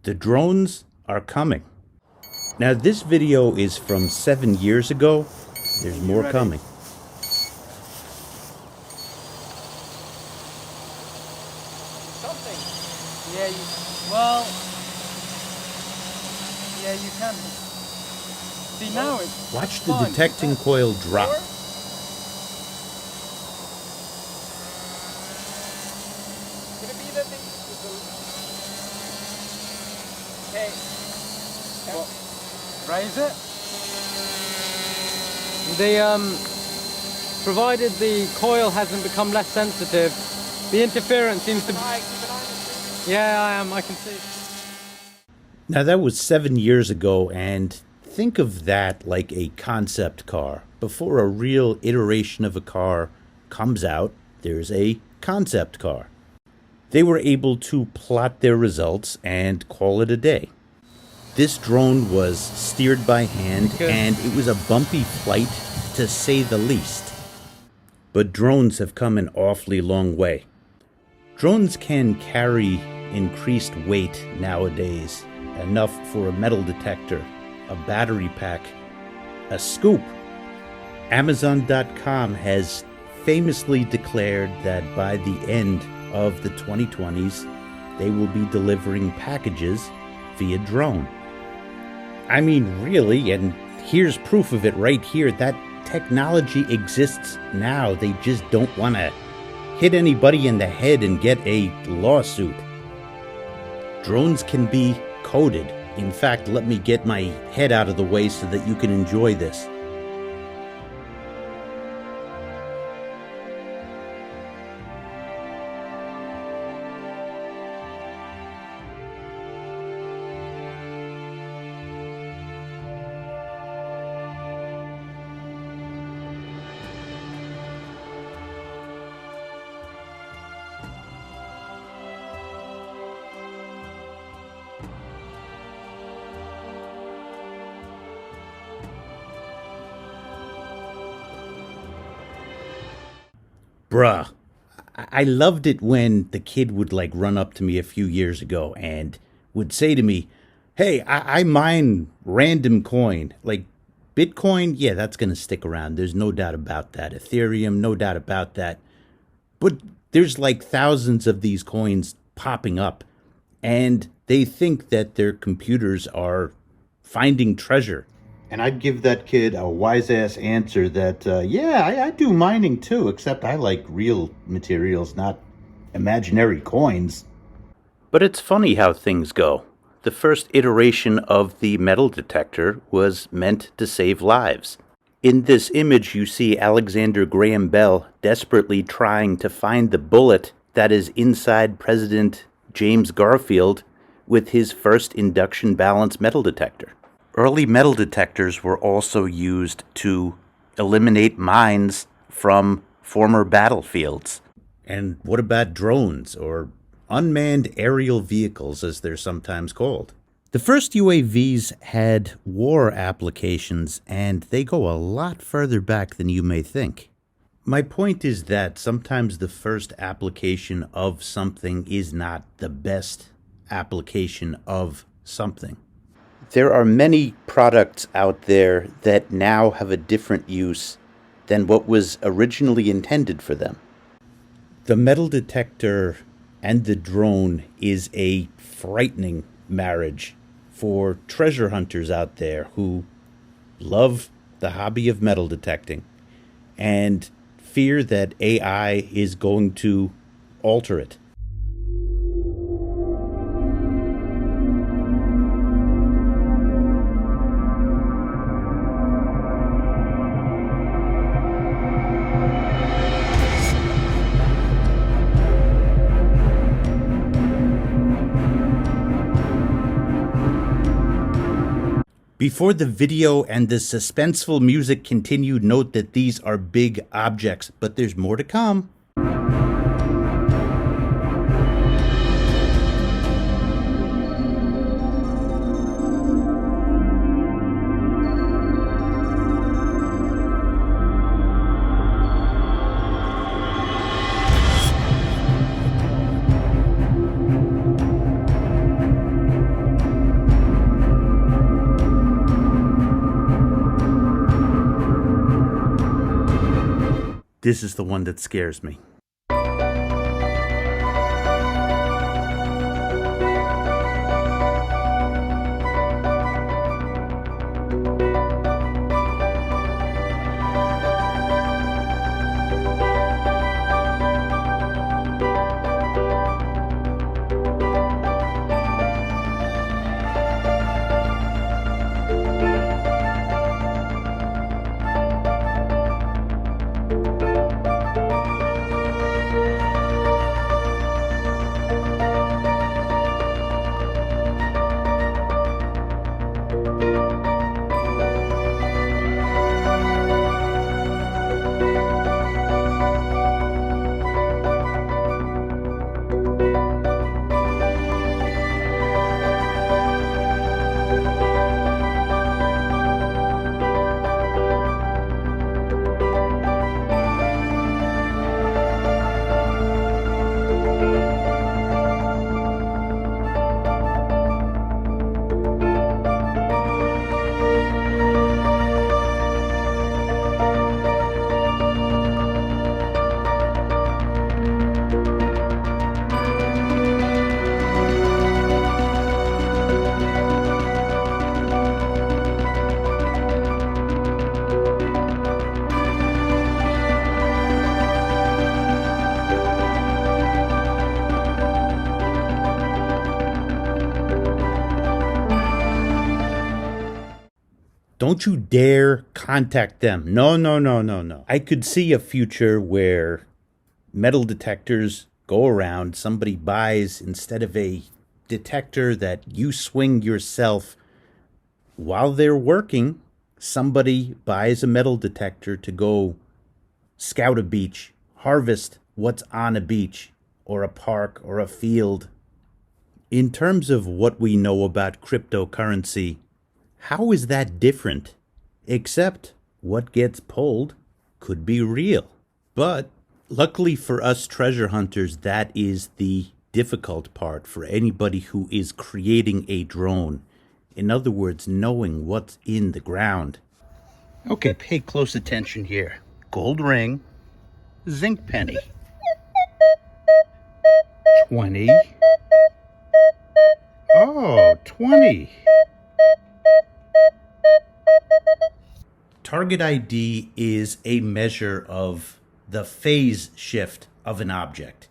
The drones are coming. Now this video is from 7 years ago. There's more coming. Something. Yeah, you can. See, now it's Watch the detecting coil drop. Could it be that hey. What? Raise it? Provided the coil hasn't become less sensitive, the interference seems to... Yeah, I am. I can see. Now that was 7 years ago, and think of that like a concept car. Before a real iteration of a car comes out, there's a concept car. They were able to plot their results and call it a day. This drone was steered by hand, and it was a bumpy flight, to say the least. But drones have come an awfully long way. Drones can carry increased weight nowadays, enough for a metal detector, a battery pack, a scoop. Amazon.com has famously declared that by the end of the 2020s, they will be delivering packages via drone. I mean, really, and here's proof of it right here. That technology exists now. They just don't want to hit anybody in the head and get a lawsuit. Drones can be coded. In fact, let me get my head out of the way so that you can enjoy this. Bruh, I loved it when the kid would like run up to me a few years ago and would say to me, hey, I mine random coin. Like Bitcoin, yeah, that's going to stick around. There's no doubt about that. Ethereum, no doubt about that. But there's like thousands of these coins popping up, and they think that their computers are finding treasure. And I'd give that kid a wise-ass answer that, I do mining too, except I like real materials, not imaginary coins. But it's funny how things go. The first iteration of the metal detector was meant to save lives. In this image, you see Alexander Graham Bell desperately trying to find the bullet that is inside President James Garfield with his first induction balance metal detector. Early metal detectors were also used to eliminate mines from former battlefields. And what about drones, or unmanned aerial vehicles as they're sometimes called? The first UAVs had war applications, and they go a lot further back than you may think. My point is that sometimes the first application of something is not the best application of something. There are many products out there that now have a different use than what was originally intended for them. The metal detector and the drone is a frightening marriage for treasure hunters out there who love the hobby of metal detecting and fear that AI is going to alter it. Before the video and the suspenseful music continue, note that these are big objects, but there's more to come. This is the one that scares me. Don't you dare contact them. No, no, no, no, no. I could see a future where metal detectors go around, somebody buys, instead of a detector that you swing yourself while they're working, somebody buys a metal detector to go scout a beach, harvest what's on a beach or a park or a field. In terms of what we know about cryptocurrency, how is that different? Except what gets pulled could be real. But luckily for us treasure hunters, that is the difficult part for anybody who is creating a drone. In other words, knowing what's in the ground. Okay, pay close attention here. Gold ring, zinc penny. 20. Oh, 20. Target ID is a measure of the phase shift of an object.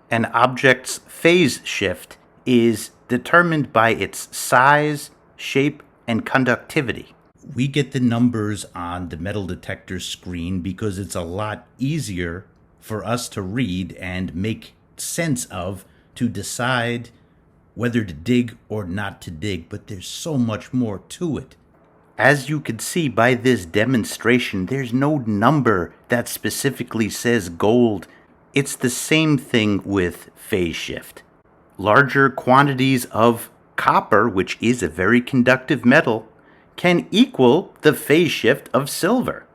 An object's phase shift is determined by its size, shape, and conductivity. We get the numbers on the metal detector screen because it's a lot easier for us to read and make sense of to decide whether to dig or not to dig, but there's so much more to it. As you can see by this demonstration, there's no number that specifically says gold. It's the same thing with phase shift. Larger quantities of copper, which is a very conductive metal, can equal the phase shift of silver.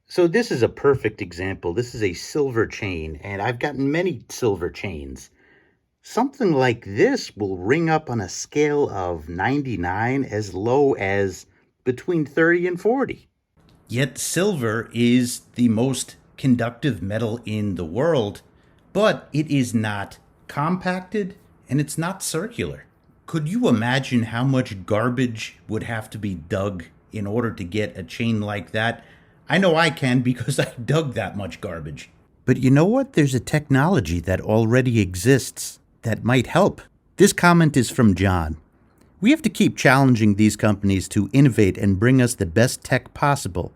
So this is a perfect example. This is a silver chain, and I've gotten many silver chains. Something like this will ring up on a scale of 99 as low as between 30 and 40. Yet silver is the most conductive metal in the world, but it is not compacted and it's not circular. Could you imagine how much garbage would have to be dug in order to get a chain like that? I know I can because I dug that much garbage. But you know what? There's a technology that already exists that might help. This comment is from John. We have to keep challenging these companies to innovate and bring us the best tech possible.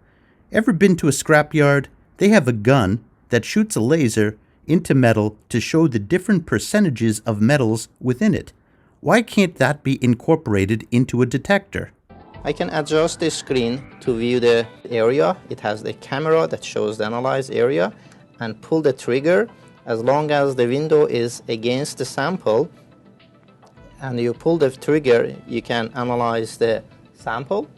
Ever been to a scrapyard? They have a gun that shoots a laser into metal to show the different percentages of metals within it. Why can't that be incorporated into a detector? I can adjust the screen to view the area. It has the camera that shows the analyzed area, and pull the trigger as long as the window is against the sample. And you pull the trigger, you can analyze the sample.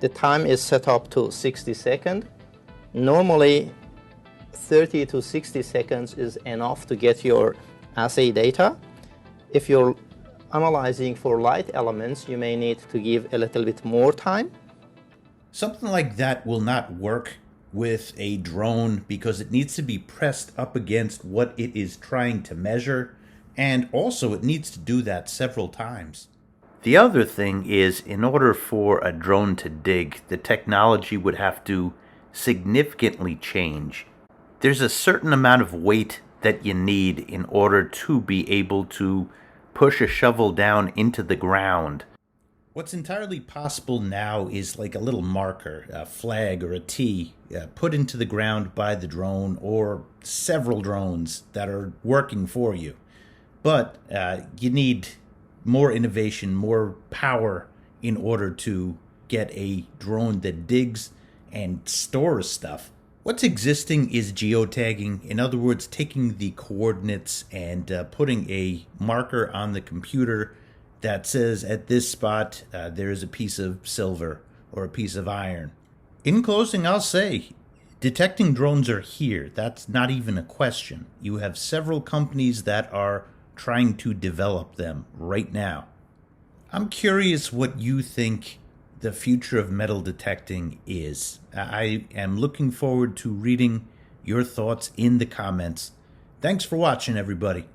The time is set up to 60 seconds. Normally, 30 to 60 seconds is enough to get your assay data. If you're analyzing for light elements, you may need to give a little bit more time. Something like that will not work with a drone because it needs to be pressed up against what it is trying to measure, and also it needs to do that several times. The other thing is, in order for a drone to dig, the technology would have to significantly change. There's a certain amount of weight that you need in order to be able to push a shovel down into the ground. What's entirely possible now is like a little marker, a flag or a T, put into the ground by the drone or several drones that are working for you. But you need more innovation, more power in order to get a drone that digs and stores stuff. What's existing is geotagging, in other words, taking the coordinates and putting a marker on the computer that says at this spot there is a piece of silver or a piece of iron. In closing, I'll say detecting drones are here. That's not even a question. You have several companies that are trying to develop them right now. I'm curious what you think the future of metal detecting is. I am looking forward to reading your thoughts in the comments. Thanks for watching, everybody.